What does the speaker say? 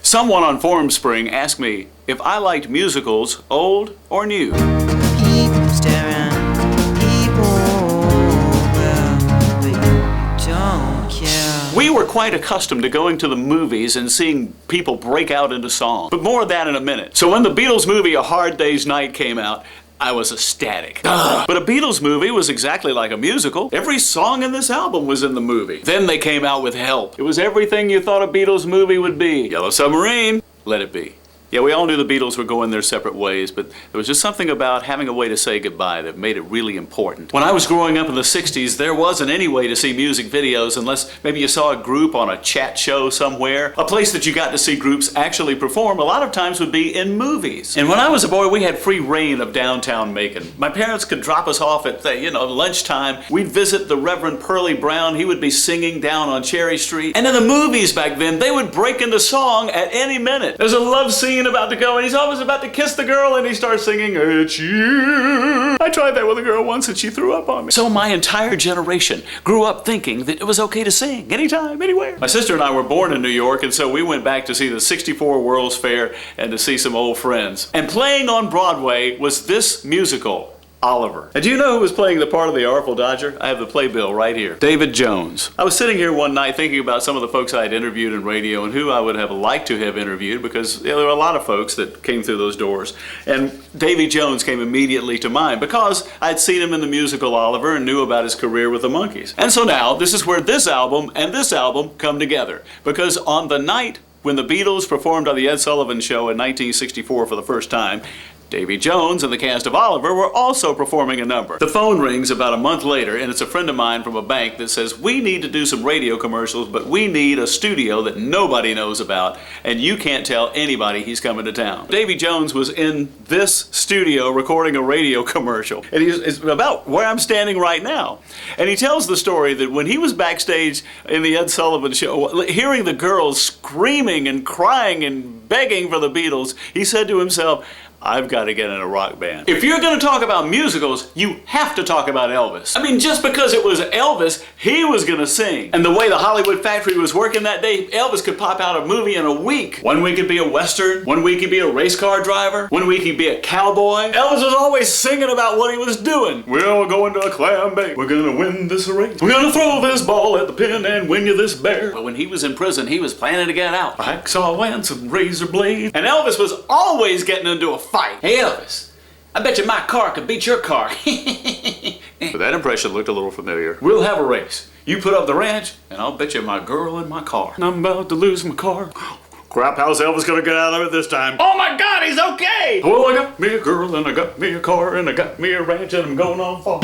Someone on Formspring asked me if I liked musicals, old or new. People staring, people well, we don't care. We were quite accustomed to going to the movies and seeing people break out into song, but more of that in a minute. So when the Beatles movie A Hard Day's Night came out, I was ecstatic. But a Beatles movie was exactly like a musical. Every song in this album was in the movie. Then they came out with Help. It was everything you thought a Beatles movie would be. Yellow Submarine, Let It Be. Yeah, we all knew the Beatles were going their separate ways, but there was just something about having a way to say goodbye that made it really important. When I was growing up in the 60s, there wasn't any way to see music videos unless maybe you saw a group on a chat show somewhere. A place that you got to see groups actually perform a lot of times would be in movies. And when I was a boy, we had free reign of downtown Macon. My parents could drop us off at, lunchtime. We'd visit the Reverend Pearly Brown. He would be singing down on Cherry Street. And in the movies back then, they would break into song at any minute. There's a love scene about to go, and he's always about to kiss the girl, and he starts singing, "It's you." I tried that with a girl once, and she threw up on me. So my entire generation grew up thinking that it was okay to sing anytime, anywhere. My sister and I were born in New York, and so we went back to see the '64 World's Fair and to see some old friends. And playing on Broadway was this musical, Oliver. And do you know who was playing the part of the Artful Dodger? I have the playbill right here. David Jones. I was sitting here one night thinking about some of the folks I had interviewed in radio and who I would have liked to have interviewed, because there were a lot of folks that came through those doors. And Davy Jones came immediately to mind because I'd seen him in the musical Oliver and knew about his career with the Monkees. And so now this is where this album and this album come together, because on the night when the Beatles performed on the Ed Sullivan Show in 1964 for the first time, Davy Jones and the cast of Oliver were also performing a number. The phone rings about a month later, and it's a friend of mine from a bank that says, "We need to do some radio commercials, but we need a studio that nobody knows about, and you can't tell anybody he's coming to town." Davy Jones was in this studio recording a radio commercial, and it's about where I'm standing right now. And he tells the story that when he was backstage in the Ed Sullivan Show, hearing the girls screaming and crying and begging for the Beatles, he said to himself, "I've got to get in a rock band." If you're going to talk about musicals, you have to talk about Elvis. I mean, just because it was Elvis, he was going to sing. And the way the Hollywood factory was working that day, Elvis could pop out a movie in a week. One week he'd be a Western, one week he'd be a race car driver, one week he'd be a cowboy. Elvis was always singing about what he was doing. "We're going to a Clambake. We're going to win this race. We're going to throw this ball at the pin and win you this bear." But when he was in prison, he was planning to get out. A hacksaw and some razor blade. And Elvis was always getting into a fight. "Hey Elvis, I bet you my car could beat your car." But that impression looked a little familiar. "We'll have a race. You put up the ranch, and I'll bet you my girl in my car. And I'm about to lose my car. Crap, how's Elvis gonna get out of it this time? Oh my God, he's okay! Well, I got me a girl, and I got me a car, and I got me a ranch, and I'm going on far."